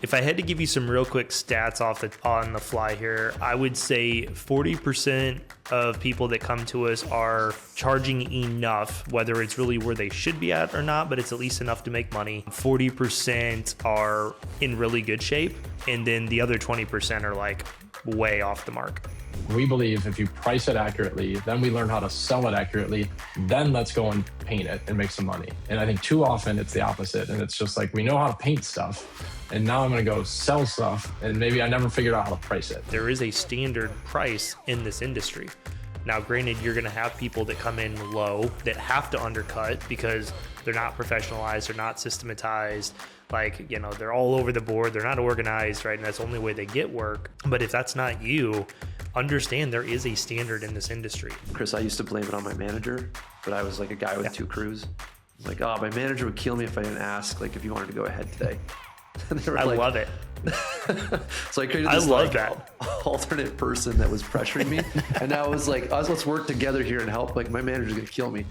If I had to give you some real quick stats on the fly here, I would say 40% of people that come to us are charging enough, whether it's really where they should be at or not, but it's at least enough to make money. 40% are in really good shape. And then the other 20% are like way off the mark. We believe if you price it accurately, then we learn how to sell it accurately, then let's go and paint it and make some money. And I think too often it's the opposite. And it's just like, we know how to paint stuff, and now I'm going to go sell stuff, and maybe I never figured out how to price it. There is a standard price in this industry. Now, granted, you're going to have people that come in low that have to undercut because they're not professionalized, they're not systematized, like, you know, they're all over the board, they're not organized, right? And that's the only way they get work. But if that's not you, understand there is a standard in this industry. Chris, I used to blame it on my manager, but I was like a guy with two crews. Like, oh, my manager would kill me if I didn't ask, like, if you wanted to go ahead today. I love it. So I created this alternate person that was pressuring me. And now I was like, let's work together here and help. Like, my manager's going to kill me.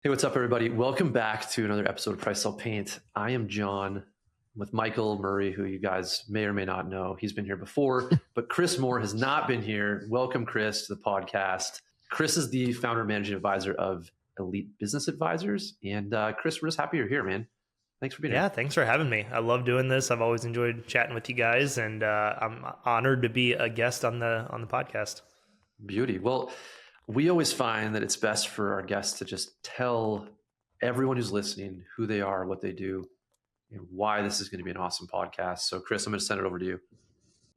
Hey, what's up, everybody? Welcome back to another episode of Price Sell Paint. I am Jon with Michael Murray, who you guys may or may not know. He's been here before, but Chris Moore has not been here. Welcome, Chris, to the podcast. Chris is the founder and managing advisor of Elite Business Advisors. And Chris, we're just happy you're here, man. Thanks for being here. Yeah, thanks for having me. I love doing this. I've always enjoyed chatting with you guys, and I'm honored to be a guest on the podcast. Beauty. Well, we always find that it's best for our guests to just tell everyone who's listening who they are, what they do, and why this is going to be an awesome podcast. So, Chris, I'm going to send it over to you.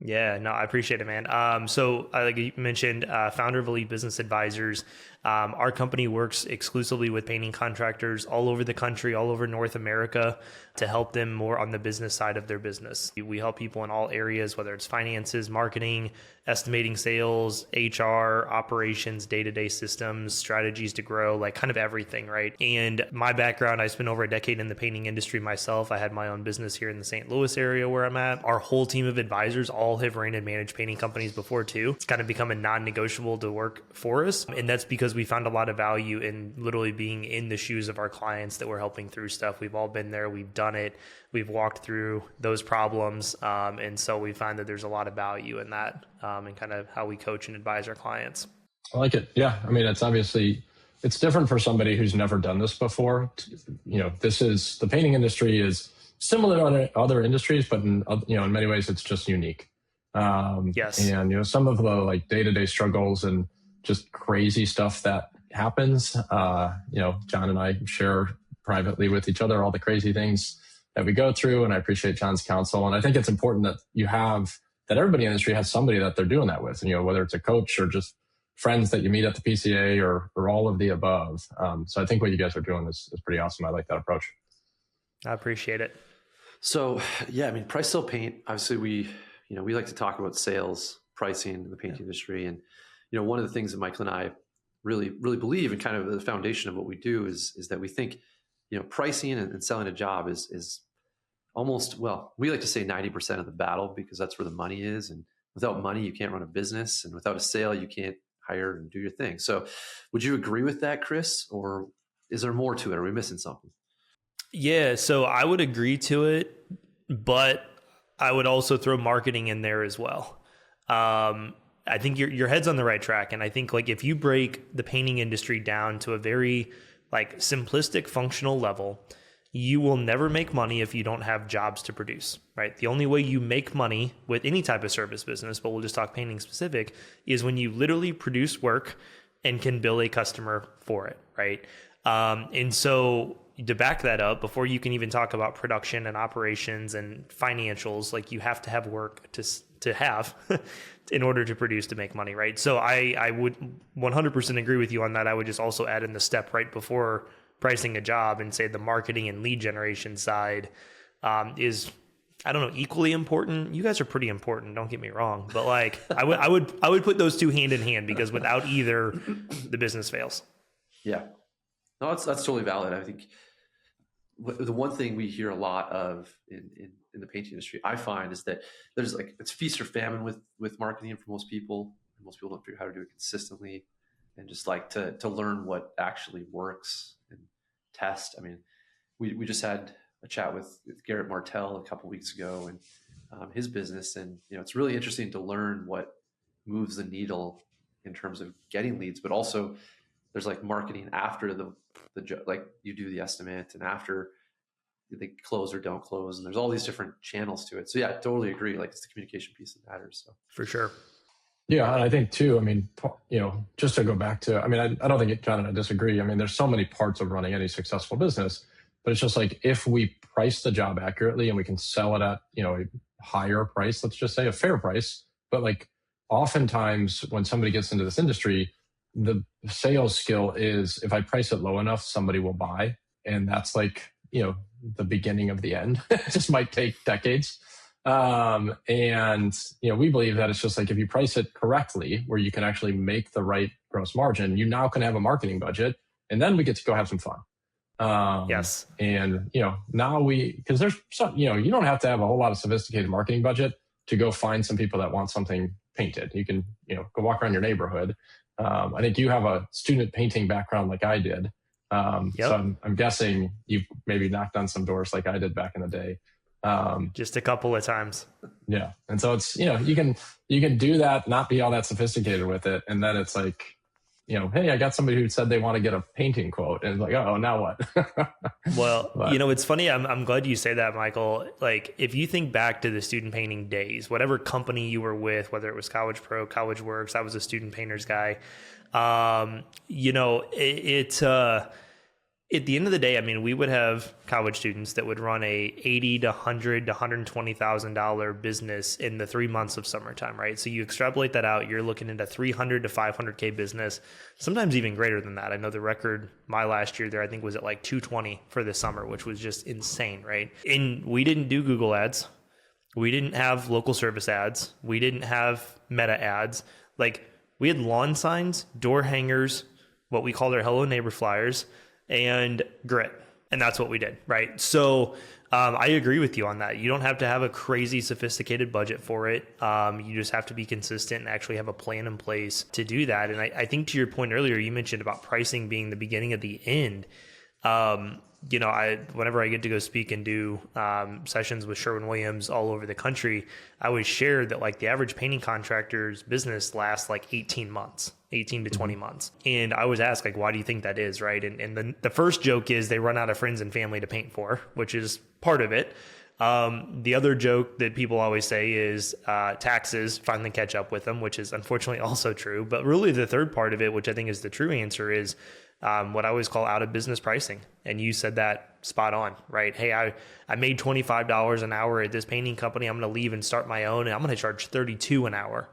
Yeah, no, I appreciate it, man. So like you mentioned, founder of Elite Business Advisors. Our company works exclusively with painting contractors all over the country, all over North America, to help them more on the business side of their business. We help people in all areas, whether it's finances, marketing, estimating sales, HR, operations, day-to-day systems, strategies to grow, like kind of everything, right? And my background, I spent over a decade in the painting industry myself. I had my own business here in the St. Louis area where I'm at. Our whole team of advisors all have ran and managed painting companies before too. It's kind of become a non-negotiable to work for us. And that's because we found a lot of value in literally being in the shoes of our clients that we're helping through stuff. We've all been there. We've done it. We've walked through those problems. And so we find that there's a lot of value in that and kind of how we coach and advise our clients. I like it. Yeah. I mean, it's different for somebody who's never done this before. You know, the painting industry is similar to other industries, but in many ways it's just unique. Yes. And, some of the like day-to-day struggles and just crazy stuff that happens, Jon and I share privately with each other all the crazy things that we go through. And I appreciate Jon's counsel. And I think it's important that everybody in the industry has somebody that they're doing that with, whether it's a coach or just friends that you meet at the PCA or all of the above. So I think what you guys are doing is pretty awesome. I like that approach. I appreciate it. So yeah, I mean, Price Sell Paint, obviously we like to talk about sales, pricing in the paint industry. And, one of the things that Michael and I really, really believe, and kind of the foundation of what we do is that we think, pricing and selling a job is almost, well, we like to say 90% of the battle, because that's where the money is. And without money, you can't run a business. And without a sale, you can't hire and do your thing. So would you agree with that, Chris? Or is there more to it? Are we missing something? Yeah, so I would agree to it, but I would also throw marketing in there as well. I think your head's on the right track. And I think like if you break the painting industry down to a very like simplistic functional level, you will never make money if you don't have jobs to produce, right? The only way you make money with any type of service business, but we'll just talk painting specific, is when you literally produce work and can bill a customer for it, right? And so to back that up, before you can even talk about production and operations and financials, like you have to have work to have in order to produce, to make money, right? So I would 100% agree with you on that. I would just also add in the step right before pricing a job and say the marketing and lead generation side is, I don't know, equally important. You guys are pretty important, don't get me wrong, but like I would put those two hand in hand, because without either, the business fails. Yeah, no, that's totally valid. I think the one thing we hear a lot of in the painting industry, I find, is that there's like, it's feast or famine with marketing for most people. Most people don't figure out how to do it consistently, and just like to learn what actually works and test. I mean, we just had a chat with Garrett Martell a couple weeks ago, and his business, and it's really interesting to learn what moves the needle in terms of getting leads, but also there's like marketing after the like you do the estimate and after they close or don't close, and there's all these different channels to it. So yeah, I totally agree. Like, it's the communication piece that matters. So For sure. Yeah, and I think too, I mean, just to go back to, I mean, I don't think John and I disagree. I mean, there's so many parts of running any successful business, but it's just like, if we price the job accurately and we can sell it at, a higher price, let's just say a fair price, but like oftentimes when somebody gets into this industry, the sales skill is, if I price it low enough, somebody will buy. And that's like, the beginning of the end. It just might take decades. We believe that it's just like, if you price it correctly, where you can actually make the right gross margin, you now can have a marketing budget, and then we get to go have some fun. Yes. And, now because there's some, you don't have to have a whole lot of sophisticated marketing budget to go find some people that want something painted. You can, go walk around your neighborhood. I think you have a student painting background like I did. Yep. So I'm guessing you've maybe knocked on some doors like I did back in the day. Just a couple of times. Yeah. And so it's, you can do that, not be all that sophisticated with it. And then it's like, hey, I got somebody who said they want to get a painting quote, and it's like, oh, now what? Well, it's funny. I'm glad you say that, Michael. Like, if you think back to the student painting days, whatever company you were with, whether it was College Pro, College Works, I was a student painters guy. At the end of the day, I mean, we would have college students that would run a $80 to $100 to $120,000 business in the 3 months of summertime, right? So you extrapolate that out, you're looking at a $300 to $500K business, sometimes even greater than that. I know the record my last year there, I think, was at like 220 for the summer, which was just insane, right? And we didn't do Google ads. We didn't have local service ads. We didn't have meta ads. Like, we had lawn signs, door hangers, what we called our Hello Neighbor flyers, and grit. And that's what we did, right? So I agree with you on that. You don't have to have a crazy sophisticated budget for it. You just have to be consistent and actually have a plan in place to do that. And I think, to your point earlier, you mentioned about pricing being the beginning of the end. Whenever I get to go speak and do sessions with Sherwin-Williams all over the country, I always share that, like, the average painting contractor's business lasts like 18 to 20 months. And I always ask, like, why do you think that is, right? And the first joke is they run out of friends and family to paint for, which is part of it. The other joke that people always say is taxes finally catch up with them, which is unfortunately also true. But really the third part of it, which I think is the true answer, is what I always call out of business pricing. And you said that spot on, right? Hey, I made $25 an hour at this painting company. I'm going to leave and start my own, and I'm going to charge $32 an hour.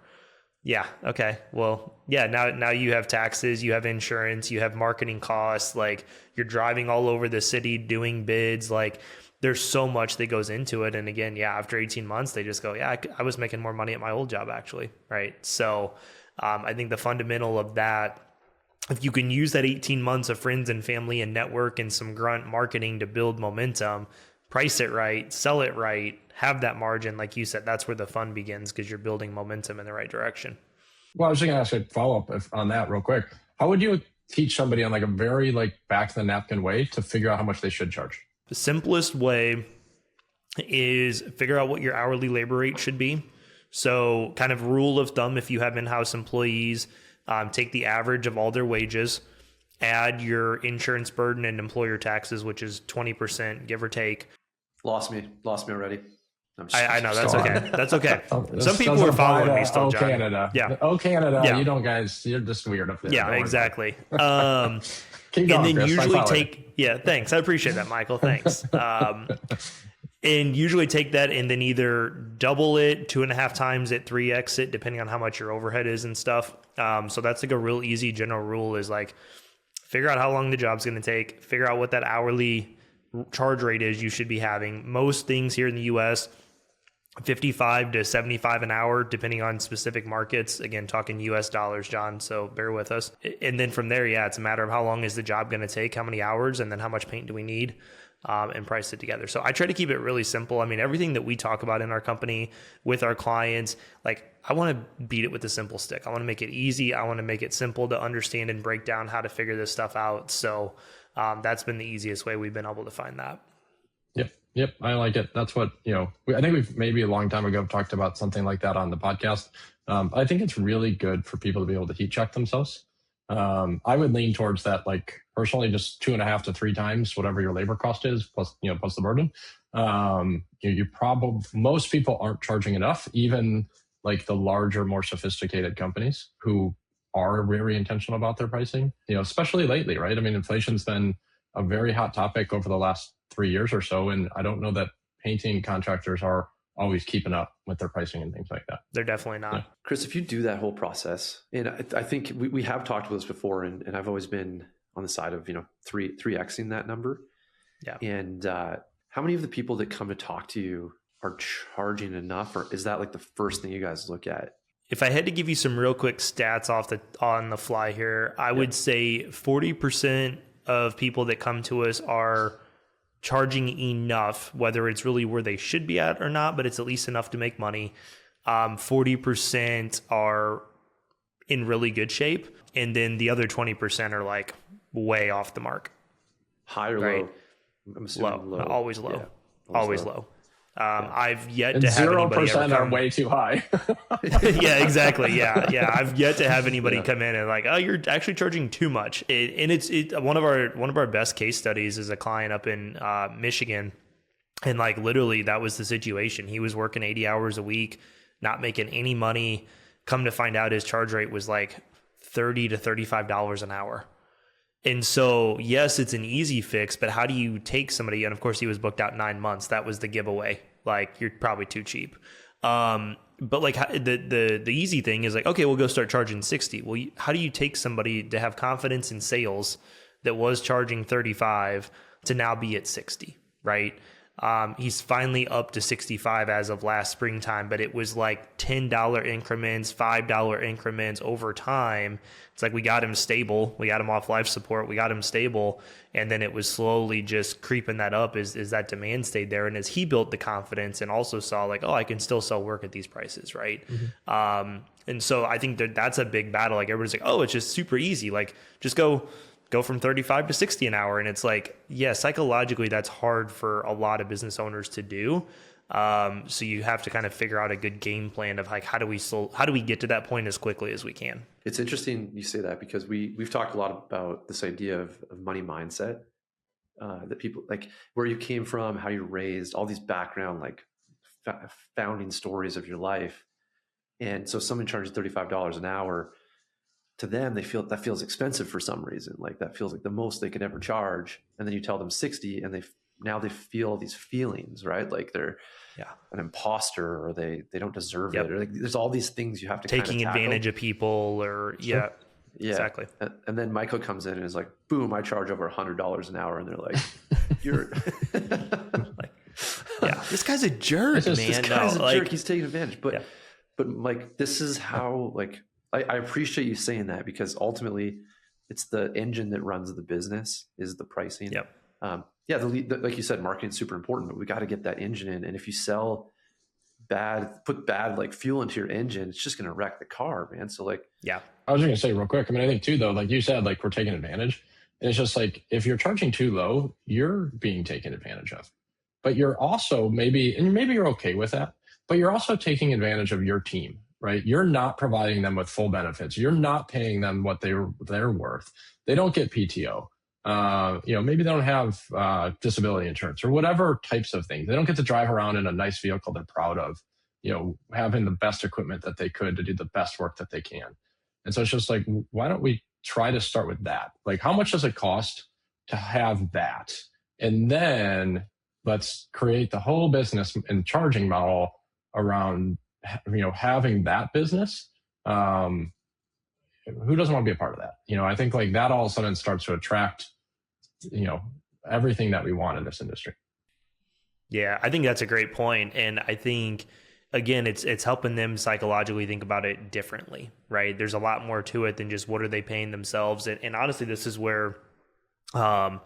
Yeah. Okay. Well, yeah. Now you have taxes, you have insurance, you have marketing costs. Like, you're driving all over the city doing bids. Like, there's so much that goes into it. And again, yeah, after 18 months, they just go, yeah, I was making more money at my old job, actually. Right. So I think the fundamental of that, if you can use that 18 months of friends and family and network and some grunt marketing to build momentum, price it right, sell it right, have that margin, like you said, that's where the fun begins, because you're building momentum in the right direction. Well, I was just going to ask a follow-up on that real quick. How would you teach somebody on like a very like back to the napkin way to figure out how much they should charge? The simplest way is figure out what your hourly labor rate should be. So, kind of rule of thumb, if you have in-house employees, take the average of all their wages, add your insurance burden and employer taxes, which is 20%, give or take. Lost me already. I know, that's okay. That's okay. Some people are following me still, John. Canada. Yeah. Canada. Yeah. You don't, guys, you're just weird up there. Yeah, exactly. Keep going, and then Chris, usually thanks. I appreciate that, Michael. Thanks. And usually take that and then either double it 2.5 times it, 3x it, depending on how much your overhead is and stuff. So that's like a real easy general rule, is like, figure out how long the job's going to take, figure out what that hourly charge rate is you should be having. Most things here in the US, 55 to 75 an hour, depending on specific markets. Again, talking US dollars, John, so bear with us. And then from there, yeah, it's a matter of how long is the job going to take, how many hours, and then how much paint do we need, and price it together. So I try to keep it really simple. I mean, everything that we talk about in our company with our clients, like, I want to beat it with a simple stick. I want to make it easy. I want to make it simple to understand and break down how to figure this stuff out. So That's been the easiest way we've been able to find that. Yep. I like it. That's what, I think we've maybe a long time ago talked about something like that on the podcast. I think it's really good for people to be able to heat check themselves. I would lean towards that, like personally, just 2.5 to 3 times whatever your labor cost is, plus the burden. Most people aren't charging enough, even like the larger, more sophisticated companies who are very intentional about their pricing, especially lately, right? I mean, inflation's been a very hot topic over the last 3 years or so. And I don't know that painting contractors are always keeping up with their pricing and things like that. They're definitely not. Yeah. Chris, if you do that whole process, and I think we have talked about this before, and I've always been on the side of, 3Xing that number. Yeah. And how many of the people that come to talk to you are charging enough, or is that like the first thing you guys look at? If I had to give you some real quick stats on the fly here, I would say 40% of people that come to us are charging enough, whether it's really where they should be at or not, but it's at least enough to make money. 40% are in really good shape. And then the other 20% are like way off the mark. High or right? low? I'm assuming low. low. Always low. Yeah, always low. I've yet to have 0% anybody ever come. are way too high. Yeah, exactly. Yeah. I've yet to have anybody come in and like, oh, you're actually charging too much. It's one of our best case studies is a client up in Michigan, and like literally that was the situation. He was working 80 hours a week, not making any money. Come to find out, his charge rate was like $30 to $35 an hour. And so, yes, it's an easy fix, but how do you take somebody? And of course, he was booked out 9 months. That was the giveaway. Like, you're probably too cheap. But like the easy thing is like, okay, we'll go start charging 60. Well, how do you take somebody to have confidence in sales that was charging 35 to now be at 60, right? He's finally up to 65 as of last springtime, but it was like $10 increments, $5 increments over time. It's like we got him stable. We got him off life support. We got him stable. And then it was slowly just creeping that up as that demand stayed there. And as he built the confidence and also saw like, oh, I can still sell work at these prices, right? Mm-hmm. And so I think that's a big battle. Like everybody's like, oh, it's just super easy. Like just go from 35 to 60 an hour. And it's like, yeah, psychologically that's hard for a lot of business owners to do. So you have to kind of figure out a good game plan of like, how do we get to that point as quickly as we can? It's interesting you say that because we've talked a lot about this idea of money mindset, that people like where you came from, how you're raised, all these background, like founding stories of your life. And so someone charges $35 an hour, to them, they feel that feels expensive for some reason. Like that feels like the most they could ever charge. And then you tell them 60 and they feel these feelings, right? Like they're an imposter or they don't deserve it. Or like, there's all these things you have to taking advantage of people or yeah, exactly. And then Michael comes in and is like, boom, I charge over $100 an hour. And they're like, you're like, this guy's a jerk, man. This guy's a jerk. He's taking advantage. But like, this is how like, I appreciate you saying that because ultimately it's the engine that runs the business is the pricing. Yep. Like you said, marketing is super important, but we got to get that engine in. And if you put bad like fuel into your engine, it's just going to wreck the car, man. So like, I was going to say real quick. I mean, I think too, though, like you said, like we're taking advantage. And it's just like, if you're charging too low, you're being taken advantage of, but you're also maybe you're okay with that, but you're also taking advantage of your team. Right? You're not providing them with full benefits. You're not paying them what they're worth. They don't get PTO. Maybe they don't have disability insurance or whatever types of things. They don't get to drive around in a nice vehicle they're proud of, having the best equipment that they could to do the best work that they can. And so it's just like, why don't we try to start with that? Like, how much does it cost to have that? And then let's create the whole business and charging model around having that business. Who doesn't want to be a part of that? I think like that all of a sudden starts to attract, everything that we want in this industry. Yeah, I think that's a great point. And I think, again, it's helping them psychologically think about it differently, right? There's a lot more to it than just what are they paying themselves. And honestly, this is where, I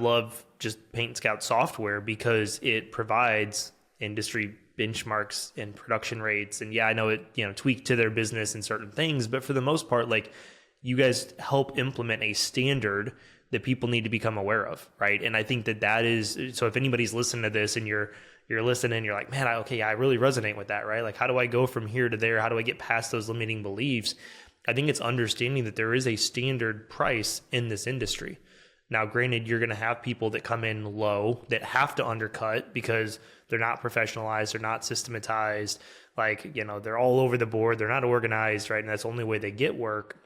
love just PaintScout software because it provides industry benchmarks and production rates. And I know it, tweak to their business and certain things, but for the most part, like you guys help implement a standard that people need to become aware of, right? And I think that is, so if anybody's listening to this and you're listening, you're like, man, I really resonate with that, right? Like, how do I go from here to there? How do I get past those limiting beliefs? I think it's understanding that there is a standard price in this industry. Now, granted, you're going to have people that come in low that have to undercut because they're not professionalized, they're not systematized, like, they're all over the board, they're not organized, right? And that's the only way they get work.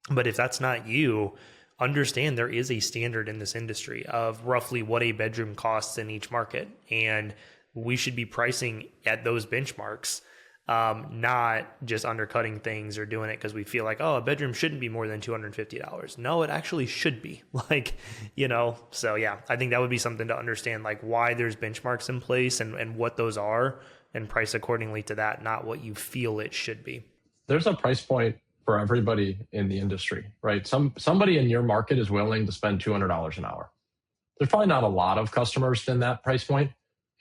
But if that's not you, understand there is a standard in this industry of roughly what a bedroom costs in each market. And we should be pricing at those benchmarks, not just undercutting things or doing it because we feel like, oh, a bedroom shouldn't be more than $250. No, it actually should be. So yeah, I think that would be something to understand, like why there's benchmarks in place and what those are, and price accordingly to that, not what you feel it should be. There's a price point for everybody in the industry, right? Somebody in your market is willing to spend $200 an hour. There's probably not a lot of customers in that price point,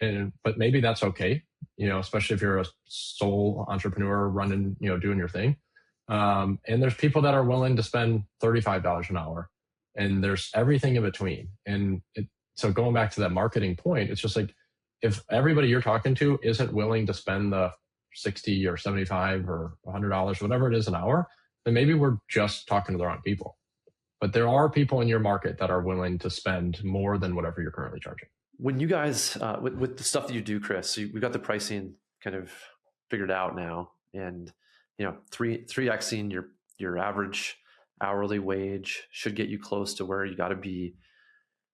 but maybe that's okay, especially if you're a sole entrepreneur running, doing your thing. And there's people that are willing to spend $35 an hour, and there's everything in between. And so going back to that marketing point, it's just like, if everybody you're talking to isn't willing to spend the $60 or $75 or $100, whatever it is an hour, then maybe we're just talking to the wrong people. But there are people in your market that are willing to spend more than whatever you're currently charging. When you guys, with the stuff that you do, Chris, so we've got the pricing kind of figured out now, and 3xing your average hourly wage should get you close to where you got to be.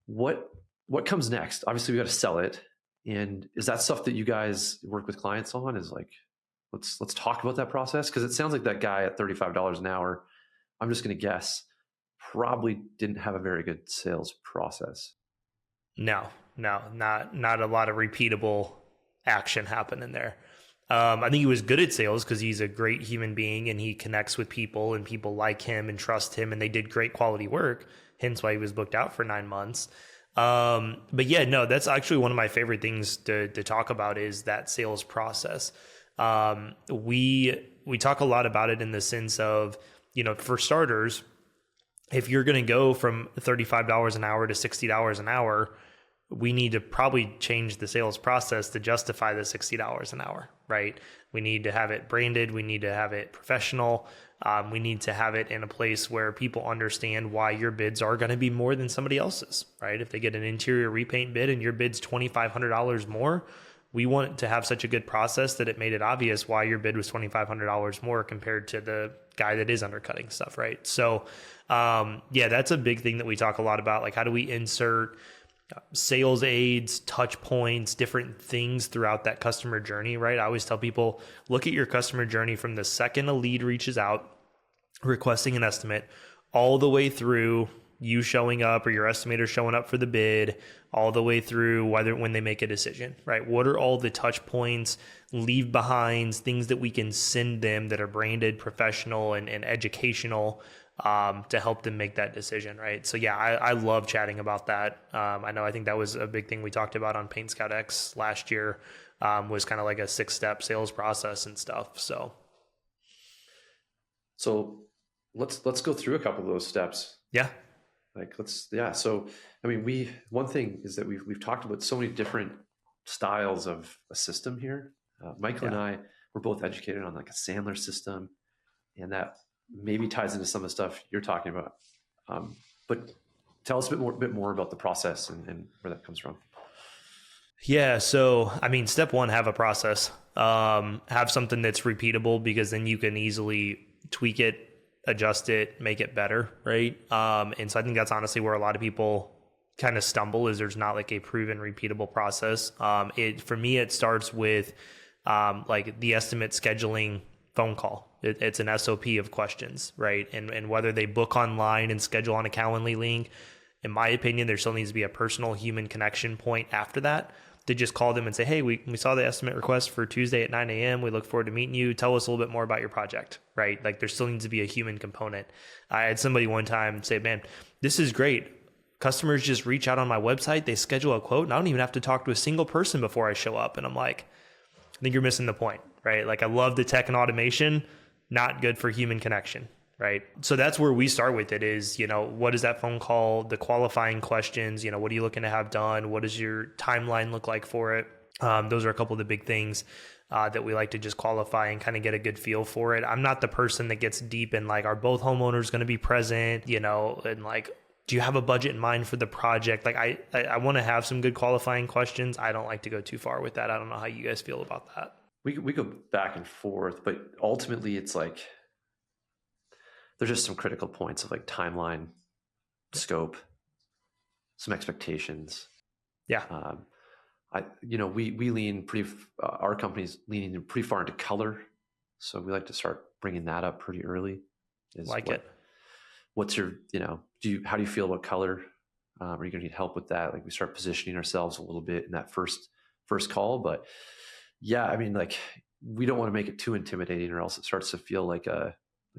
What comes next? Obviously, we got to sell it. And is that stuff that you guys work with clients on? Is like, let's talk about that process, because it sounds like that guy at $35 an hour, I'm just going to guess, probably didn't have a very good sales process. No, not a lot of repeatable action happening there. I think he was good at sales because he's a great human being and he connects with people and people like him and trust him, and they did great quality work. Hence why he was booked out for 9 months. But yeah, no, that's actually one of my favorite things to talk about is that sales process. We talk a lot about it in the sense of, for starters, if you're going to go from $35 an hour to $60 an hour, we need to probably change the sales process to justify the $60 an hour, right? We need to have it branded. We need to have it professional. We need to have it in a place where people understand why your bids are going to be more than somebody else's, right? If they get an interior repaint bid and your bid's $2,500 more, we want to have such a good process that it made it obvious why your bid was $2,500 more compared to the guy that is undercutting stuff, right? So, yeah, that's a big thing that we talk a lot about. Like, how do we insert sales aids, touch points, different things throughout that customer journey, right? I always tell people, look at your customer journey from the second a lead reaches out, requesting an estimate, all the way through you showing up or your estimator showing up for the bid, all the way through when they make a decision, right? What are all the touch points, leave behinds, things that we can send them that are branded, professional, and educational, to help them make that decision, right? So yeah, I love chatting about that. I think that was a big thing we talked about on PaintScout X last year, was kind of like a 6-step sales process and stuff. So let's go through a couple of those steps. Yeah. So, one thing is that we've talked about so many different styles of a system here. Michael and I were both educated on like a Sandler system, and that maybe ties into some of the stuff you're talking about. But tell us a bit more about the process and where that comes from. Yeah. So, step one, have a process, have something that's repeatable, because then you can easily tweak it, adjust it, make it better. Right. And so I think that's honestly where a lot of people kind of stumble, is there's not like a proven repeatable process. For me, it starts with, like the estimate scheduling phone call. It's an SOP of questions, right? And whether they book online and schedule on a Calendly link, in my opinion, there still needs to be a personal human connection point after that, to just call them and say, hey, we saw the estimate request for Tuesday at 9 a.m. We look forward to meeting you. Tell us a little bit more about your project, right? Like there still needs to be a human component. I had somebody one time say, man, this is great. Customers just reach out on my website, they schedule a quote, and I don't even have to talk to a single person before I show up. And I'm like, I think you're missing the point, right? Like I love the tech and automation, not good for human connection, right? So that's where we start with it is, what is that phone call, the qualifying questions, what are you looking to have done? What does your timeline look like for it? Those are a couple of the big things that we like to just qualify and kind of get a good feel for it. I'm not the person that gets deep in like, are both homeowners going to be present, and like, do you have a budget in mind for the project? Like I want to have some good qualifying questions. I don't like to go too far with that. I don't know how you guys feel about that. We go back and forth, but ultimately it's like, there's just some critical points of like timeline, scope, some expectations. Yeah. We lean our company's leaning pretty far into color. So we like to start bringing that up pretty early. What's your, how do you feel about color? Are you going to need help with that? Like we start positioning ourselves a little bit in that first call, but yeah, I mean, like we don't want to make it too intimidating or else it starts to feel like a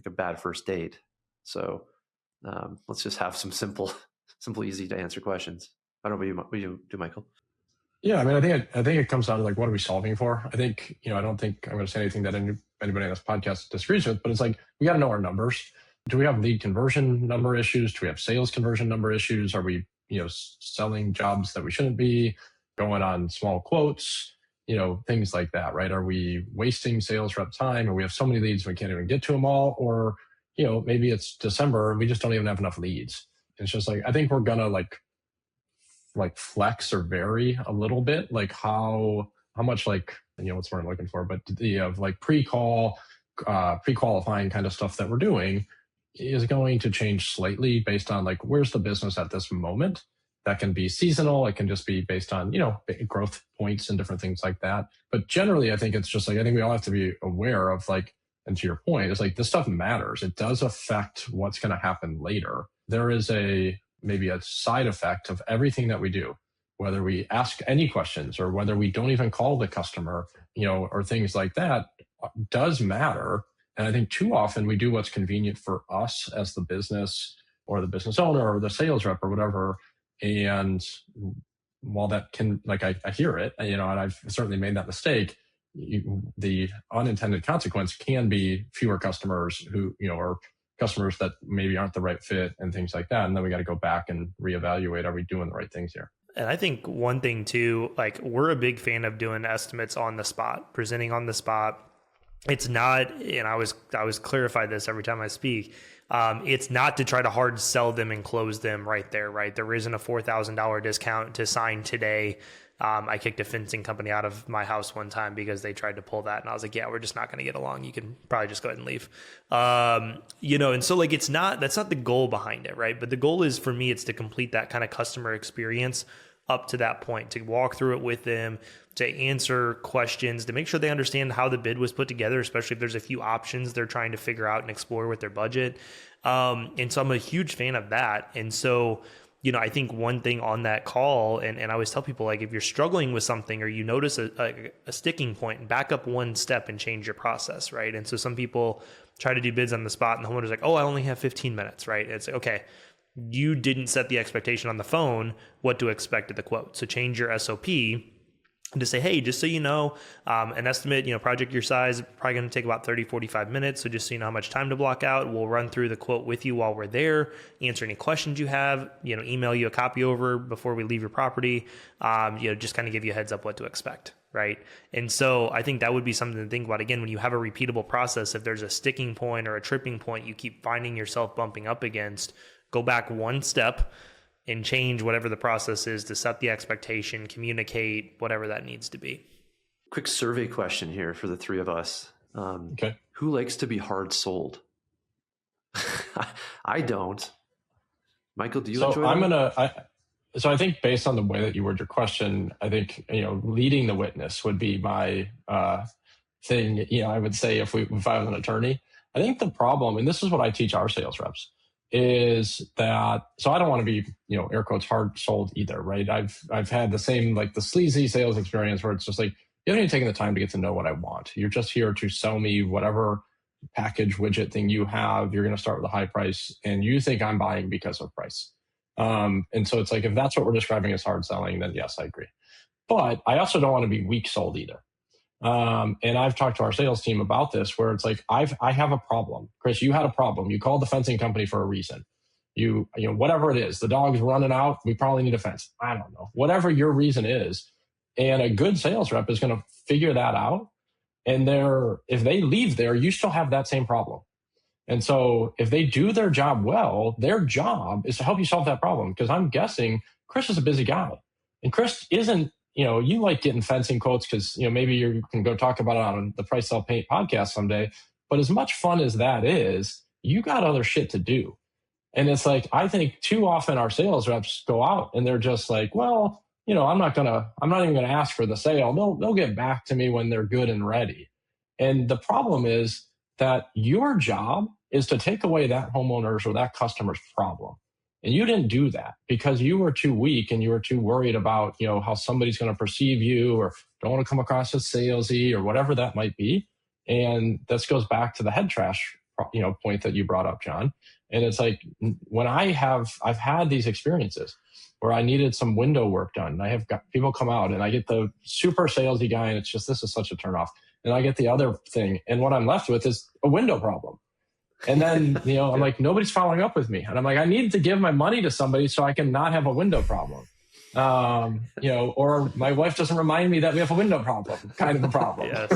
bad first date. So let's just have some simple, easy to answer questions. I don't know what you do, Michael. Yeah, I mean, I think it comes down to like, what are we solving for? I think, I don't think I'm going to say anything that anybody on this podcast disagrees with, but it's like, we got to know our numbers. Do we have lead conversion number issues? Do we have sales conversion number issues? Are we, selling jobs that we shouldn't be, going on small quotes, things like that, right? Are we wasting sales rep time, or we have so many leads we can't even get to them all? Or, maybe it's December and we just don't even have enough leads. And it's just like, I think we're going to like flex or vary a little bit, like how much, like, what's the word I'm looking for, but like pre-qualifying kind of stuff that we're doing is going to change slightly based on like, where's the business at this moment. That can be seasonal. It can just be based on, growth points and different things like that. But generally, I think it's just like, I think we all have to be aware of like, and to your point, it's like this stuff matters. It does affect what's going to happen later. There is maybe a side effect of everything that we do, whether we ask any questions or whether we don't even call the customer, or things like that does matter. And I think too often we do what's convenient for us as the business or the business owner or the sales rep or whatever. And while that can, like, I hear it, and I've certainly made that mistake, the unintended consequence can be fewer customers who, or customers that maybe aren't the right fit and things like that. And then we got to go back and reevaluate, are we doing the right things here? And I think one thing too, like we're a big fan of doing estimates on the spot, presenting on the spot. It's not, and I always clarify this every time I speak. It's not to try to hard sell them and close them right there, right? There isn't a $4,000 discount to sign today. I kicked a fencing company out of my house one time because they tried to pull that. And I was like, yeah, we're just not going to get along. You can probably just go ahead and leave. And so like, that's not the goal behind it, right? But the goal is for me, it's to complete that kind of customer experience up to that point, to walk through it with them, to answer questions, to make sure they understand how the bid was put together, especially if there's a few options they're trying to figure out and explore with their budget. And so I'm a huge fan of that. And so, I think one thing on that call, and I always tell people, like, if you're struggling with something or you notice a sticking point, back up one step and change your process, right? And so some people try to do bids on the spot and the homeowner's like, oh, I only have 15 minutes, right? It's like, okay, you didn't set the expectation on the phone what to expect at the quote. So change your SOP to say, hey, just so you know, an estimate, project your size, probably going to take about 30, 45 minutes. So just so you know how much time to block out, we'll run through the quote with you while we're there, answer any questions you have, email you a copy over before we leave your property, just kind of give you a heads up what to expect. Right. And so I think that would be something to think about. Again, when you have a repeatable process, if there's a sticking point or a tripping point you keep finding yourself bumping up against, go back one step and change whatever the process is to set the expectation, communicate, whatever that needs to be. Quick survey question here for the three of us. Okay. Who likes to be hard sold? I don't. Michael, do you enjoy that? So I think based on the way that you word your question, I think, leading the witness would be my thing. I would say if I was an attorney, I think the problem, and this is what I teach our sales reps, is that, so I don't want to be, air quotes, hard sold either, right? I've had the same, like the sleazy sales experience where it's just like, you haven't even taken the time to get to know what I want. You're just here to sell me whatever package widget thing you have. You're going to start with a high price and you think I'm buying because of price. And so it's like, if that's what we're describing as hard selling, then yes, I agree. But I also don't want to be weak sold either. And I've talked to our sales team about this, where it's like, I have a problem. Chris, you had a problem. You called the fencing company for a reason. You know, whatever it is, the dog's running out. We probably need a fence. I don't know. Whatever your reason is. And a good sales rep is going to figure that out. And if they leave there, you still have that same problem. And so if they do their job well, their job is to help you solve that problem. Because I'm guessing Chris is a busy guy. And Chris isn't, you know, you like getting fencing quotes because, you know, maybe you can go talk about it on the Price Sell Paint podcast someday. But as much fun as that is, you got other shit to do. And it's like, I think too often our sales reps go out and they're just like, well, you know, I'm not even going to ask for the sale. They'll get back to me when they're good and ready. And the problem is that your job is to take away that homeowner's or that customer's problem. And you didn't do that because you were too weak and you were too worried about, you know, how somebody's going to perceive you or don't want to come across as salesy or whatever that might be. And this goes back to the head trash, you know, point that you brought up, John. And it's like, when I've had these experiences where I needed some window work done, and I have got people come out and I get the super salesy guy and it's just, this is such a turnoff. And I get the other thing. And what I'm left with is a window problem. And then, you know, I'm like, nobody's following up with me. And I'm like, I need to give my money to somebody so I can not have a window problem. You know, or my wife doesn't remind me that we have a window problem, kind of a problem. Yes.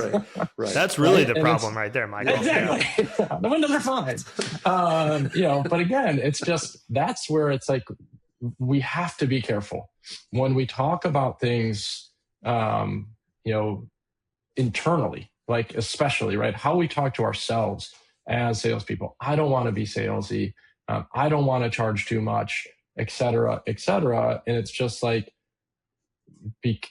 Right. That's really the problem right there, Michael. Exactly. Yeah. The windows are fine. You know, but again, it's just, that's where it's like, we have to be careful when we talk about things, you know, internally, like especially, right? How we talk to ourselves as salespeople. I don't want to be salesy. I don't want to charge too much, et cetera, et cetera. And it's just like,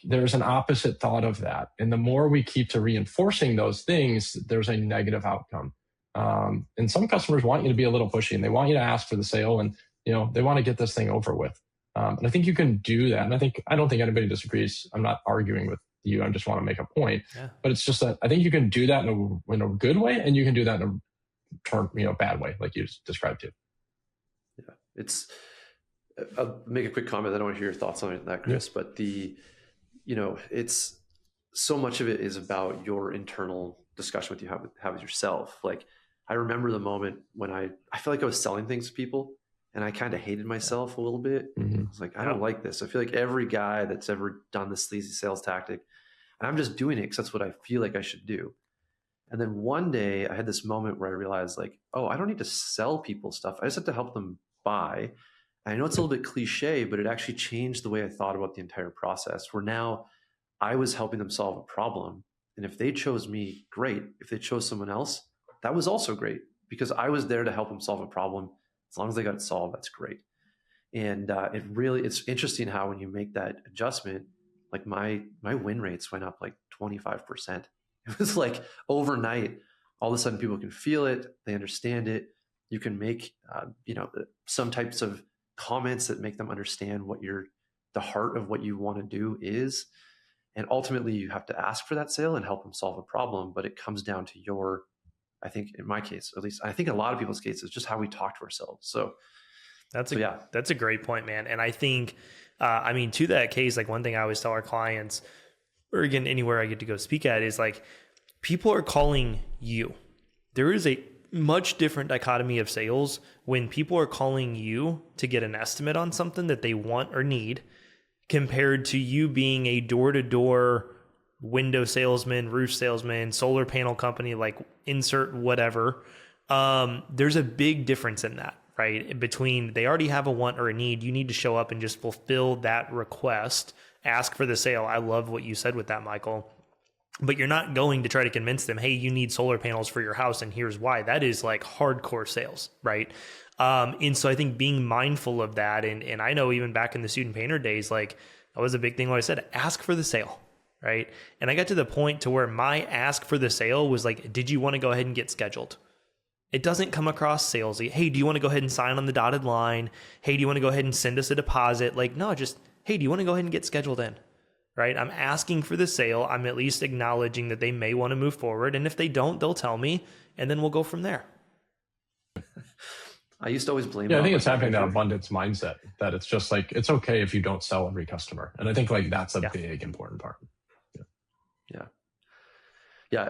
there's an opposite thought of that. And the more we keep to reinforcing those things, there's a negative outcome. And some customers want you to be a little pushy and they want you to ask for the sale and, you know, they want to get this thing over with. And I think you can do that. And I don't think anybody disagrees. I'm not arguing with you. I just want to make a point. Yeah. But it's just that I think you can do that in a good way, and you can do that in a bad way, like you just described too. Yeah, I'll make a quick comment. I don't want to hear your thoughts on that, Chris, but it's so much of it is about your internal discussion you have with yourself. Like, I remember the moment when I feel like I was selling things to people and I kind of hated myself a little bit. Mm-hmm. I was like, I don't like this. I feel like every guy that's ever done this sleazy sales tactic, and I'm just doing it because that's what I feel like I should do. And then one day I had this moment where I realized, like, oh, I don't need to sell people stuff. I just have to help them buy. And I know it's a little bit cliche, but it actually changed the way I thought about the entire process, where now I was helping them solve a problem. And if they chose me, great. If they chose someone else, that was also great, because I was there to help them solve a problem. As long as they got it solved, that's great. And it's interesting how when you make that adjustment, like my win rates went up like 25%. It was like overnight, all of a sudden people can feel it. They understand it. You can make, some types of comments that make them understand what the heart of what you want to do is. And ultimately you have to ask for that sale and help them solve a problem. But it comes down to I think in my case, at least, I think in a lot of people's cases, just how we talk to ourselves. So that's a great point, man. And I think, to that case, like one thing I always tell our clients, or again, anywhere I get to go speak at, is like, people are calling you. There is a much different dichotomy of sales when people are calling you to get an estimate on something that they want or need, compared to you being a door-to-door window salesman, roof salesman, solar panel company, like insert whatever. There's a big difference in that, right? Between they already have a want or a need, you need to show up and just fulfill that request, ask for the sale. I love what you said with that, Michael. But you're not going to try to convince them, hey, you need solar panels for your house and here's why. That is like hardcore sales, right? And so I think being mindful of that, and I know even back in the student painter days, like that was a big thing when I said, ask for the sale, right? And I got to the point to where my ask for the sale was like, did you want to go ahead and get scheduled? It doesn't come across salesy. Hey, do you want to go ahead and sign on the dotted line? Hey, do you want to go ahead and send us a deposit? Like, no, just, hey, do you want to go ahead and get scheduled in? Right? I'm asking for the sale. I'm at least acknowledging that they may want to move forward. And if they don't, they'll tell me, and then we'll go from there. I used to always blame. Yeah, I think it's having that abundance mindset that it's just like, it's okay if you don't sell every customer. And I think like that's a big important part. Yeah. Yeah,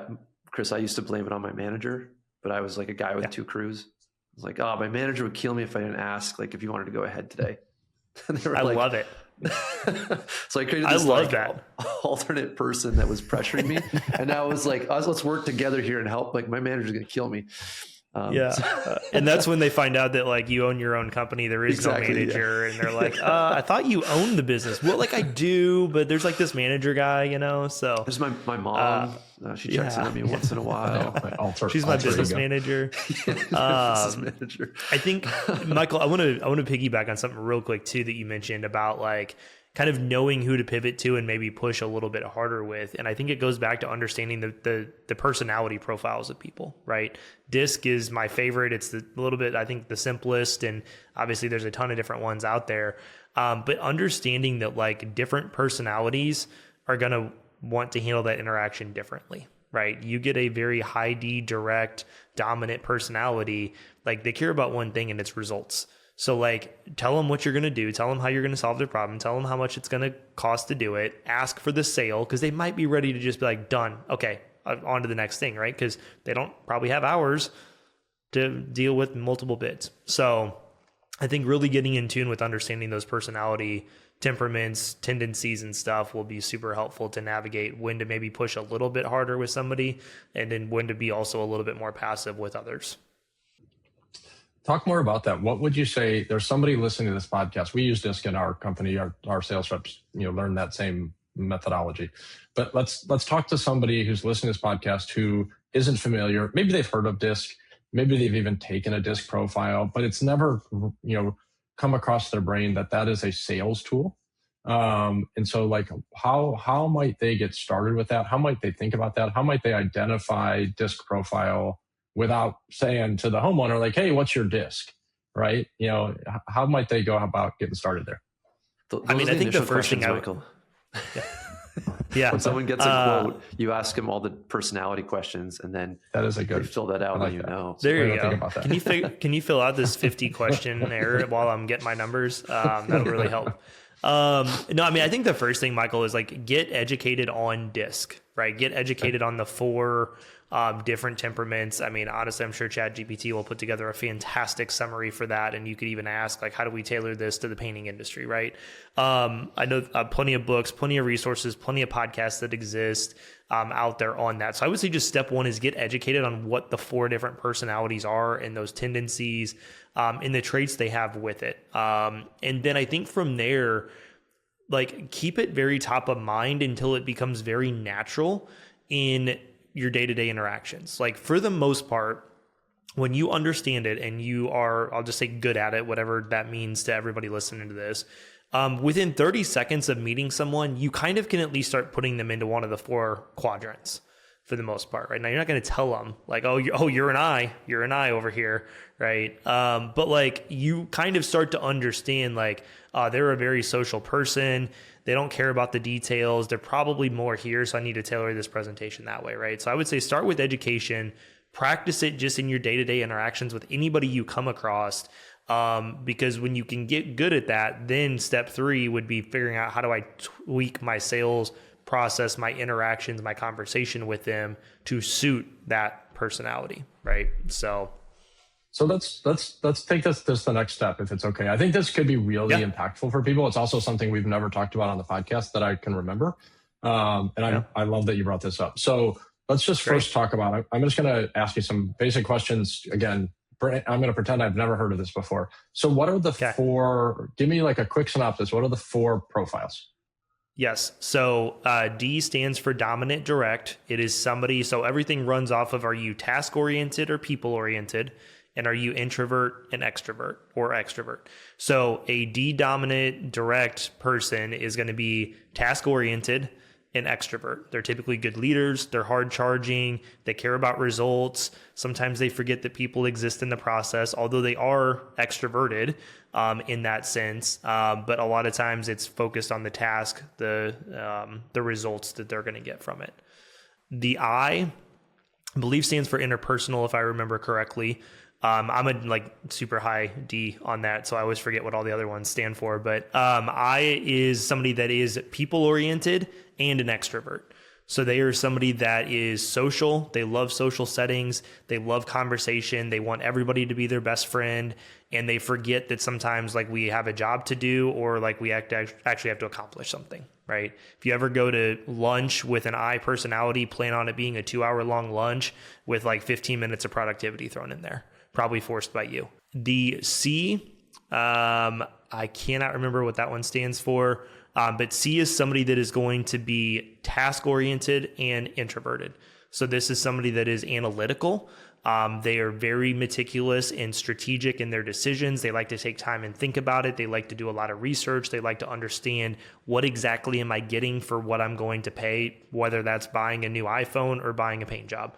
Chris, I used to blame it on my manager, but I was like a guy with two crews. I was like, oh, my manager would kill me if I didn't ask, like, if you wanted to go ahead today. And they were like, love it. So I created this that alternate person that was pressuring me. And now I was like, let's work together here and help. Like, my manager's going to kill me. And that's when they find out that like you own your own company. There is no manager, and they're like, I thought you owned the business. Well, like I do, but there's like this manager guy, you know. So there's my mom. She checks in on me once in a while. She's my business manager. Business manager. I think, Michael, I want to piggyback on something real quick too that you mentioned about like kind of knowing who to pivot to and maybe push a little bit harder with. And I think it goes back to understanding the personality profiles of people, right? DISC is my favorite. It's a little bit, I think, the simplest. And obviously there's a ton of different ones out there. But understanding that like different personalities are going to want to handle that interaction differently, right? You get a very high D, direct, dominant personality. Like they care about one thing and it's results. So like, tell them what you're going to do. Tell them how you're going to solve their problem. Tell them how much it's going to cost to do it. Ask for the sale because they might be ready to just be like, done. Okay, on to the next thing, right? Because they don't probably have hours to deal with multiple bids. So I think really getting in tune with understanding those personality temperaments, tendencies and stuff will be super helpful to navigate when to maybe push a little bit harder with somebody and then when to be also a little bit more passive with others. Talk more about that. What would you say? There's somebody listening to this podcast. We use DISC in our company. Our sales reps, learn that same methodology. But let's talk to somebody who's listening to this podcast who isn't familiar. Maybe they've heard of DISC. Maybe they've even taken a DISC profile, but it's never come across their brain that is a sales tool. And so, like, how might they get started with that? How might they think about that? How might they identify DISC profile without saying to the homeowner, like, hey, what's your DISC, right? How might they go about getting started there? I think the first thing Michael. Yeah. When someone gets a quote, you ask them all the personality questions, and then that is a good. They fill that out, and There you go. Can you fill out this 50 questionnaire while I'm getting my numbers? That'll really help. I think the first thing, Michael, is like get educated on DISC, right? Get educated on the 4 different temperaments. I mean, honestly, I'm sure ChatGPT will put together a fantastic summary for that. And you could even ask, like, how do we tailor this to the painting industry, right? I know plenty of books, plenty of resources, plenty of podcasts that exist out there on that. So I would say just step 1 is get educated on what the 4 different personalities are and those tendencies and the traits they have with it. And then I think from there, like, keep it very top of mind until it becomes very natural in your day-to-day interactions. Like, for the most part, when you understand it and you are, I'll just say, good at it, whatever that means to everybody listening to this, within 30 seconds of meeting someone, you kind of can at least start putting them into one of the 4 quadrants for the most part, right? Now, you're not going to tell them like, you're an eye over here, right? But like, you kind of start to understand, like, they're a very social person. They don't care about the details. They're probably more here, so I need to tailor this presentation that way, right? So I would say start with education, practice it just in your day-to-day interactions with anybody you come across, because when you can get good at that, then step 3 would be figuring out how do I tweak my sales process, my interactions, my conversation with them to suit that personality, right? So let's take this the next step, if it's okay. I think this could be really impactful for people. It's also something we've never talked about on the podcast that I can remember. I love that you brought this up. So let's just first talk about, I'm just going to ask you some basic questions. Again, I'm going to pretend I've never heard of this before. So what are the 4, give me like a quick synopsis. What are the 4 profiles? Yes. So D stands for dominant direct. It is somebody, so everything runs off of, are you task oriented or people oriented? And are you introvert and extrovert or extrovert? So a D dominant direct person is going to be task oriented and extrovert. They're typically good leaders. They're hard charging. They care about results. Sometimes they forget that people exist in the process, although they are extroverted in that sense. But a lot of times it's focused on the task, the results that they're going to get from it. The I believe stands for interpersonal, if I remember correctly. I'm a super high D on that, so I always forget what all the other ones stand for. But I is somebody that is people oriented and an extrovert. So they are somebody that is social. They love social settings. They love conversation. They want everybody to be their best friend. And they forget that sometimes like we have a job to do, or like we actually have to accomplish something, right? If you ever go to lunch with an I personality, plan on it being a 2-hour long lunch with like 15 minutes of productivity thrown in there, probably forced by you. The C, I cannot remember what that one stands for. But C is somebody that is going to be task-oriented and introverted. So this is somebody that is analytical. They are very meticulous and strategic in their decisions. They like to take time and think about it. They like to do a lot of research. They like to understand what exactly am I getting for what I'm going to pay, whether that's buying a new iPhone or buying a paint job.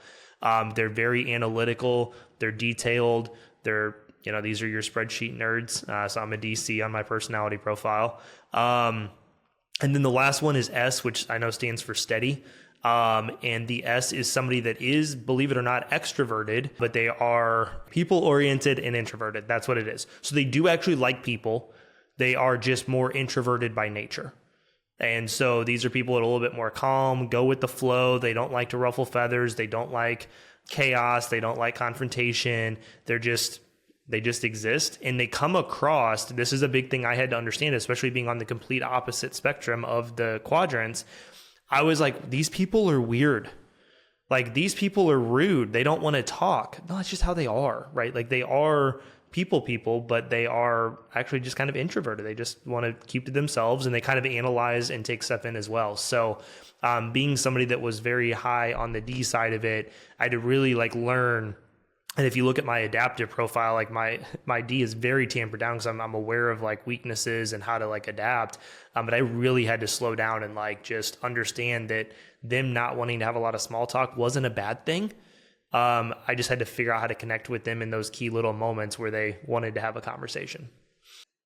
They're very analytical. They're detailed. These are your spreadsheet nerds. So I'm a DC on my personality profile. And then the last one is S, which I know stands for steady. And the S is somebody that is, believe it or not, extroverted, but they are people-oriented and introverted. That's what it is. So they do actually like people. They are just more introverted by nature. And so these are people that are a little bit more calm, go with the flow. They don't like to ruffle feathers. They don't like chaos. They don't like confrontation. They just exist, and they come across, this is a big thing I had to understand, especially being on the complete opposite spectrum of the quadrants. I was like, these people are weird. Like, these people are rude. They don't want to talk. No, that's just how they are, right? Like, they are people, but they are actually just kind of introverted. They just want to keep to themselves, and they kind of analyze and take stuff in as well. So being somebody that was very high on the D side of it, I had to really like learn. And if you look at my adaptive profile, like my D is very tampered down because I'm aware of like weaknesses and how to like adapt. But I really had to slow down and like just understand that them not wanting to have a lot of small talk wasn't a bad thing. I just had to figure out how to connect with them in those key little moments where they wanted to have a conversation.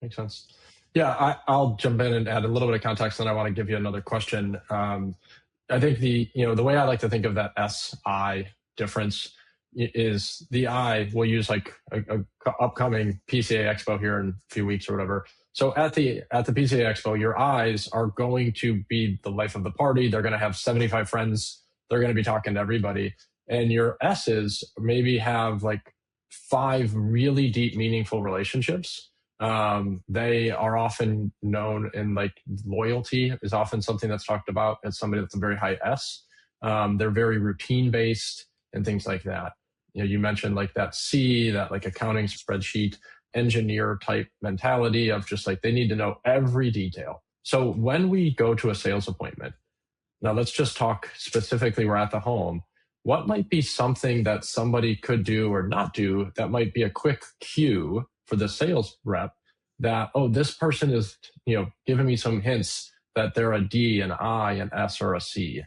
Makes sense. Yeah, I'll jump in and add a little bit of context, and I want to give you another question. I think the way I like to think of that SI difference is the I will use like a upcoming PCA Expo here in a few weeks or whatever. So at the PCA Expo, your I's are going to be the life of the party. They're going to have 75 friends. They're going to be talking to everybody. And your S's maybe have like 5 really deep, meaningful relationships. They are often known in like loyalty is often something that's talked about as somebody that's a very high S. They're very routine based and things like that. You mentioned like that C, that like accounting spreadsheet engineer type mentality of just like they need to know every detail. So when we go to a sales appointment, now let's just talk specifically, we're at the home. What might be something that somebody could do or not do that might be a quick cue for the sales rep that, oh, this person is, giving me some hints that they're a D, an I, an S, or a C?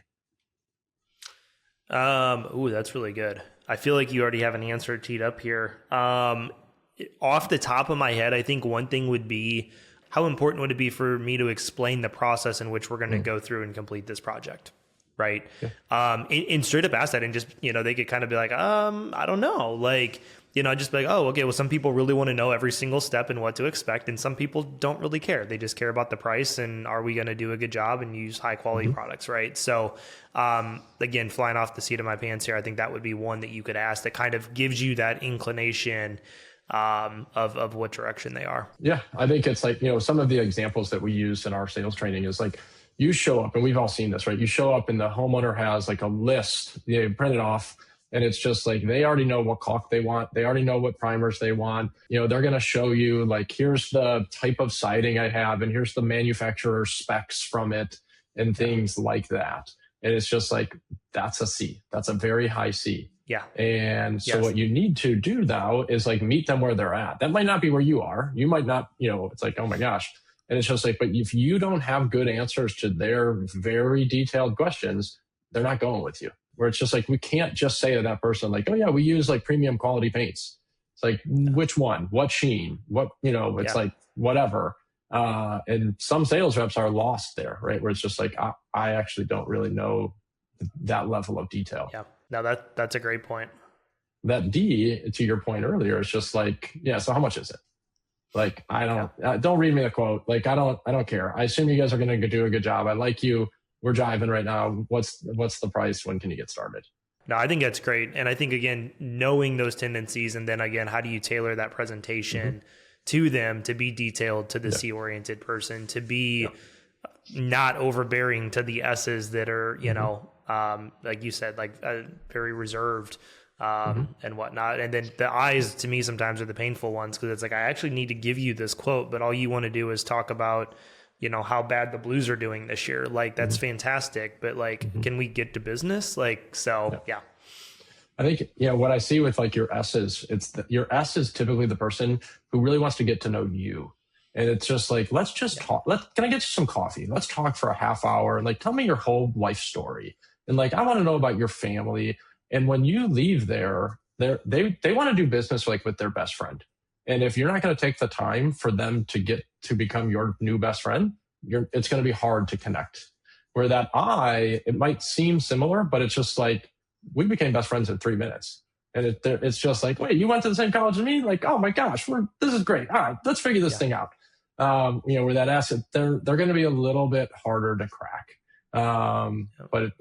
That's really good. I feel like you already have an answer teed up here. Off the top of my head, I think one thing would be, how important would it be for me to explain the process in which we're going to go through and complete this project? Right. Yeah. And straight up ask that, and just, they could kind of be like, I don't know. Like, just be like, oh, okay, well, some people really want to know every single step and what to expect. And some people don't really care. They just care about the price and are we going to do a good job and use high quality products. Right. So, again, flying off the seat of my pants here, I think that would be one that you could ask that kind of gives you that inclination of what direction they are. Yeah. I think it's like, some of the examples that we use in our sales training is like, you show up, and we've all seen this, right? You show up and the homeowner has like a list, you print it off, and it's just like, they already know what caulk they want. They already know what primers they want. They're going to show you like, here's the type of siding I have, and here's the manufacturer specs from it and things like that. And it's just like, that's a C. That's a very high C. Yeah. And so what you need to do now is like meet them where they're at. That might not be where you are. You might not, it's like, oh my gosh. And it's just like, but if you don't have good answers to their very detailed questions, they're not going with you. Where it's just like, we can't just say to that person like, oh yeah, we use like premium quality paints. It's like, which one, what sheen, what, it's like whatever. And some sales reps are lost there, right? Where it's just like, I actually don't really know that level of detail. Yeah. No, that's a great point. That D, to your point earlier, is just like, yeah, so how much is it? Like, I don't read me the quote. Like, I don't care. I assume you guys are going to do a good job. I like you. we're jiving right now. What's the price? When can you get started? No, I think that's great. And I think, again, knowing those tendencies, and then again, how do you tailor that presentation to them to be detailed to the C-oriented person, to be not overbearing to the S's that are, you know, like you said, like very reserved and whatnot. And then the I's, to me, sometimes are the painful ones, because it's like, I actually need to give you this quote, but all you want to do is talk about, you know, how bad the Blues are doing this year. Like, that's fantastic, but like, can we get to business? Like, so yeah. I think, what I see with like your S's, your S is typically the person who really wants to get to know you. And it's just like, let's just talk. Can I get you some coffee? Let's talk for a half hour. And like, tell me your whole life story. And like, I want to know about your family. And when you leave there, they want to do business like with their best friend. And if you're not going to take the time for them to get to become your new best friend, it's going to be hard to connect. Where that it might seem similar, but it's just like, we became best friends in 3 minutes. And it's just like, wait, you went to the same college as me? Like, oh my gosh, this is great. All right, let's figure this thing out. Where that asset, they're going to be a little bit harder to crack. But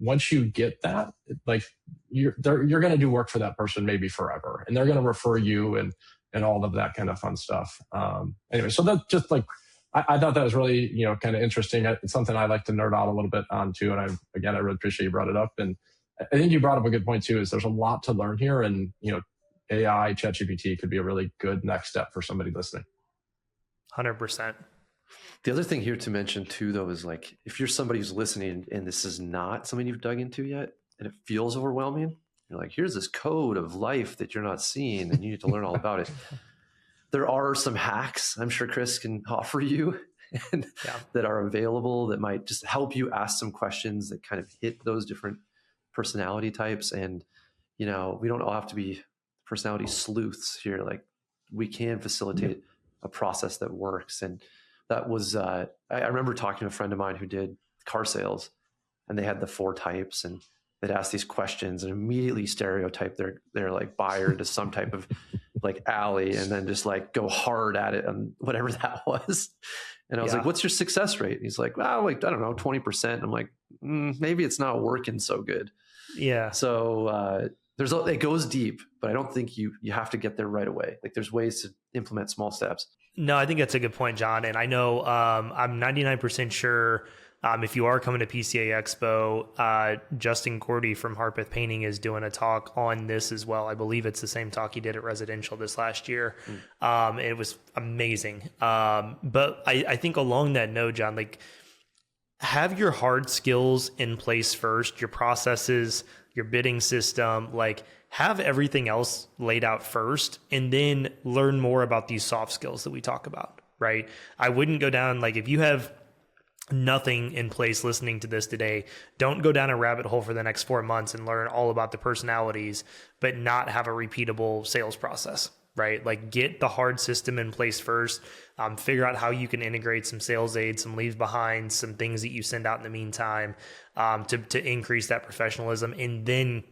once you get that, like you're going to do work for that person maybe forever, and they're going to refer you and all of that kind of fun stuff. Anyway, so that's just like, I thought that was really, kind of interesting. It's something I like to nerd out a little bit on too. And I really appreciate you brought it up. And I think you brought up a good point too, is there's a lot to learn here, and, AI, ChatGPT could be a really good next step for somebody listening. 100%. The other thing here to mention too, though, is like, if you're somebody who's listening and this is not something you've dug into yet, and it feels overwhelming, you're like, here's this code of life that you're not seeing and you need to learn all about it. There are some hacks I'm sure Chris can offer you and that are available that might just help you ask some questions that kind of hit those different personality types. And, we don't all have to be personality sleuths here. Like, we can facilitate a process that works. And that was, I remember talking to a friend of mine who did car sales, and they had the 4 types, and they'd ask these questions and immediately stereotype their like buyer into some type of like alley, and then just like go hard at it on whatever that was. And I was like, what's your success rate? And he's like, well, like, I don't know, 20%. I'm like, maybe it's not working so good. Yeah. So it goes deep, but I don't think you have to get there right away. Like, there's ways to implement small steps. No, I think that's a good point, John. And I know I'm 99% sure if you are coming to PCA Expo, Justin Gordy from Harpeth Painting is doing a talk on this as well. I believe it's the same talk he did at Residential this last year. It was amazing. But I think along that note, John, like, have your hard skills in place first, your processes, your bidding system, like, have everything else laid out first, and then learn more about these soft skills that we talk about, right? I wouldn't go down, like, if you have nothing in place listening to this today, don't go down a rabbit hole for the next 4 months and learn all about the personalities, but not have a repeatable sales process, right? Like, get the hard system in place first, figure out how you can integrate some sales aids, some leaves behind, some things that you send out in the meantime, to increase that professionalism, and then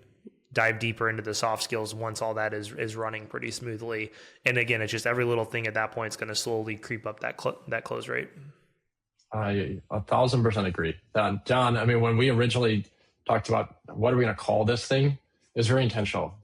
dive deeper into the soft skills once all that is running pretty smoothly. And again, it's just every little thing at that point is going to slowly creep up that close rate. I 1,000% agree. John, I mean, when we originally talked about what are we going to call this thing, it's very intentional.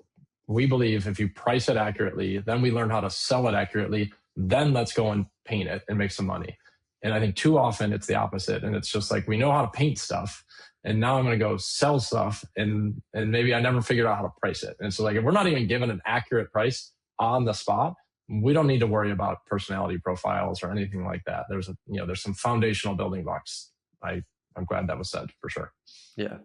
We believe if you price it accurately, then we learn how to sell it accurately, then let's go and paint it and make some money. And I think too often it's the opposite. And it's just like, we know how to paint stuff, and now I'm going to go sell stuff, and maybe I never figured out how to price it. And so, like, if we're not even given an accurate price on the spot, we don't need to worry about personality profiles or anything like that. There's some foundational building blocks. I'm glad that was said, for sure. Yeah.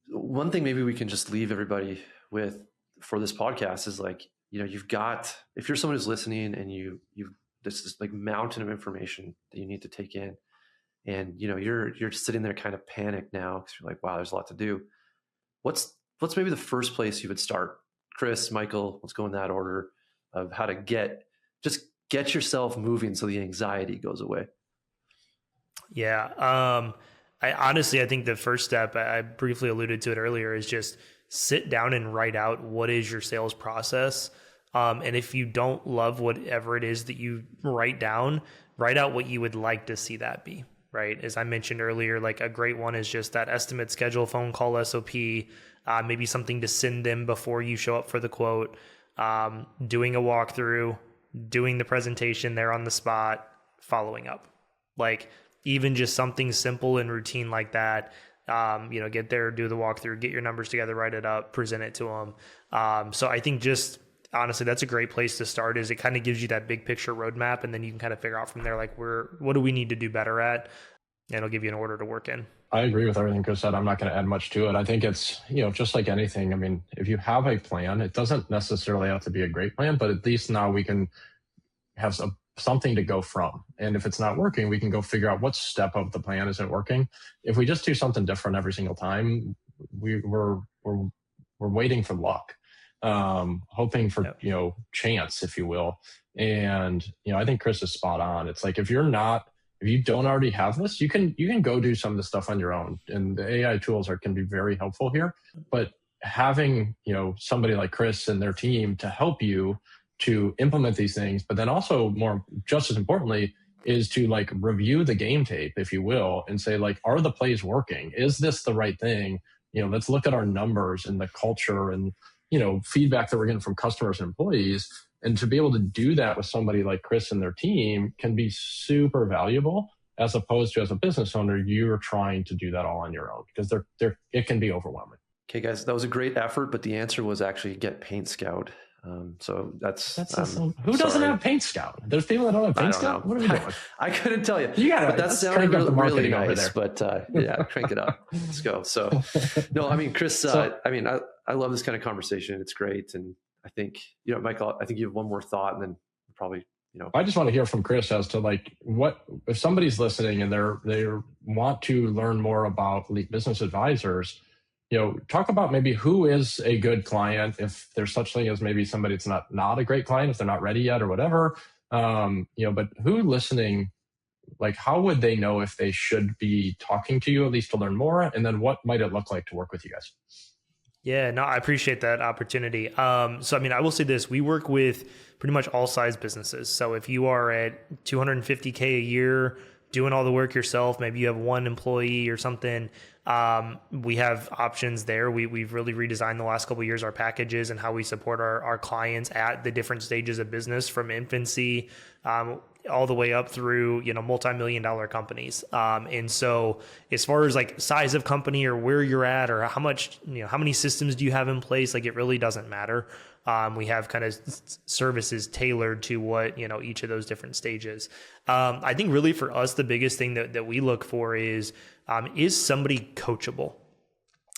One thing maybe we can just leave everybody with for this podcast is like, you've got, if you're someone who's listening and you've this like mountain of information that you need to take in, and you're sitting there kind of panicked now because you're like, wow, there's a lot to do. What's maybe the first place you would start? Chris, Michael, let's go in that order of how to get yourself moving so the anxiety goes away. Yeah. I think the first step, I briefly alluded to it earlier, is just sit down and write out what is your sales process. And if you don't love whatever it is that you write out what you would like to see that be. right? As I mentioned earlier, like a great one is just that estimate schedule, phone call, SOP, maybe something to send them before you show up for the quote, doing a walkthrough, doing the presentation there on the spot, following up. Like even just something simple and routine like that, get there, do the walkthrough, get your numbers together, write it up, present it to them. So I think just honestly, that's a great place to start. Is it kind of gives you that big picture roadmap, and then you can kind of figure out from there, like what do we need to do better at? And it'll give you an order to work in. I agree with everything Chris said. I'm not going to add much to it. I think it's, just like anything. I mean, if you have a plan, it doesn't necessarily have to be a great plan, but at least now we can have something to go from. And if it's not working, we can go figure out what step of the plan isn't working. If we just do something different every single time, we're waiting for luck, hoping for, chance, if you will. And, I think Chris is spot on. It's like, if you don't already have this, you can go do some of the stuff on your own. And the AI tools can be very helpful here, but having, somebody like Chris and their team to help you to implement these things, but then also just as importantly, is to like review the game tape, if you will, and say like, are the plays working? Is this the right thing? Let's look at our numbers and the culture and, feedback that we're getting from customers and employees. And to be able to do that with somebody like Chris and their team can be super valuable, as opposed to as a business owner, you're trying to do that all on your own, because it can be overwhelming. Okay, guys, that was a great effort, but the answer was actually get PaintScout. So that's who doesn't have PaintScout? There's people that don't have PaintScout. What are we doing? I couldn't tell you. But that sounded really nice. But crank it up. Let's go. So, no, I mean, Chris. I love this kind of conversation. It's great, and I think Michael. I think you have one more thought, and then probably I just want to hear from Chris as to like what if somebody's listening and they want to learn more about elite business advisors. Talk about maybe who is a good client, if there's such thing as maybe somebody that's not a great client, if they're not ready yet or whatever. But who listening, like how would they know if they should be talking to you at least to learn more? And then what might it look like to work with you guys? Yeah, no, I appreciate that opportunity. I will say this, we work with pretty much all size businesses. So if you are at $250K a year, doing all the work yourself, maybe you have one employee or something, we have options there. We've really redesigned the last couple of years our packages and how we support our clients at the different stages of business, from infancy all the way up through multi-million-dollar companies. And so as far as like size of company or where you're at or how much how many systems do you have in place, like it really doesn't matter. We have kind of services tailored to what each of those different stages. I think really for us the biggest thing that we look for is somebody coachable?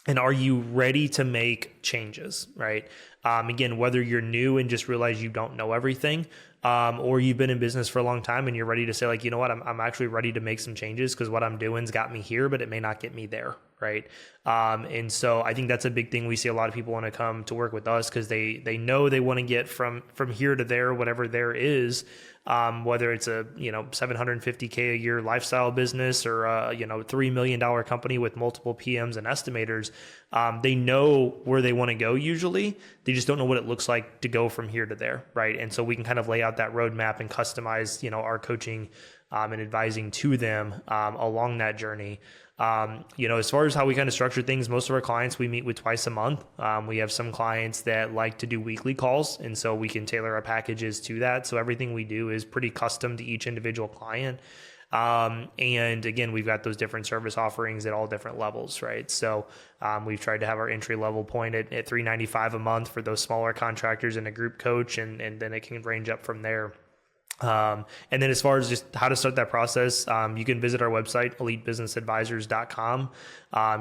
And are you ready to make changes, right? Again, whether you're new and just realize you don't know everything, or you've been in business for a long time and you're ready to say like, what, I'm actually ready to make some changes because what I'm doing's got me here, but it may not get me there, right? And so I think that's a big thing. We see a lot of people want to come to work with us because they know they want to get from here to there, whatever there is. Whether it's a $750K a year lifestyle business or a $3 million company with multiple PMs and estimators, they know where they want to go usually. They just don't know what it looks like to go from here to there, right? And so we can kind of lay out that roadmap and customize our coaching and advising to them along that journey. As far as how we kind of structure things, most of our clients we meet with twice a month. We have some clients that like to do weekly calls, and so we can tailor our packages to that. So everything we do is pretty custom to each individual client. And again, we've got those different service offerings at all different levels, right? So we've tried to have our entry level point at $395 a month for those smaller contractors and a group coach, and then it can range up from there. And then as far as just how to start that process, you can visit our website, elitebusinessadvisors.com.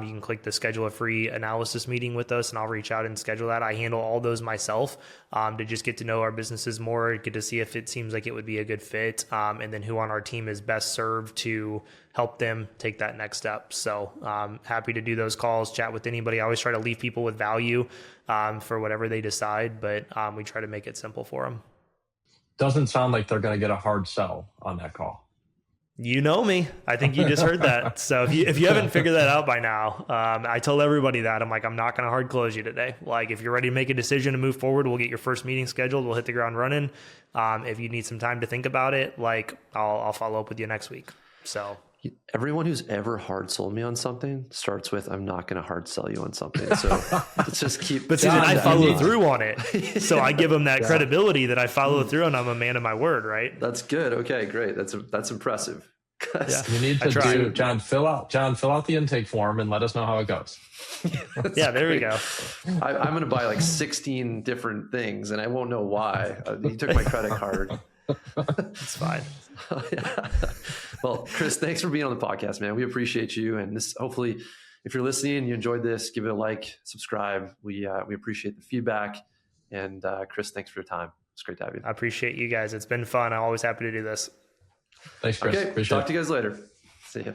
You can click the schedule a free analysis meeting with us, and I'll reach out and schedule that. I handle all those myself, to just get to know our businesses more, get to see if it seems like it would be a good fit, and then who on our team is best served to help them take that next step. So, happy to do those calls, chat with anybody. I always try to leave people with value, for whatever they decide, but, we try to make it simple for them. Doesn't sound like they're going to get a hard sell on that call. You know me. I think you just heard that. So if you haven't figured that out by now, I tell everybody that. I'm like, I'm not going to hard close you today. Like, if you're ready to make a decision to move forward, we'll get your first meeting scheduled. We'll hit the ground running. If you need some time to think about it, like I'll follow up with you next week. So Everyone who's ever hard sold me on something starts with, I'm not going to hard sell you on something. So let's just keep. But see, then I follow through on it. So I give them that credibility that I follow through and I'm a man of my word, right? That's good. Okay, great. That's impressive. You need to do, John, fill out the intake form and let us know how it goes. Yeah, there we go. I'm going to buy like 16 different things and I won't know why. He took my credit card. It's fine. Yeah. Well, Chris, thanks for being on the podcast, man. We appreciate you. And this, hopefully, if you're listening and you enjoyed this, give it a like, subscribe. We appreciate the feedback. And Chris, thanks for your time. It's great to have you. I appreciate you guys. It's been fun. I'm always happy to do this. Thanks, Chris. Okay, appreciate talk to you guys later. See ya.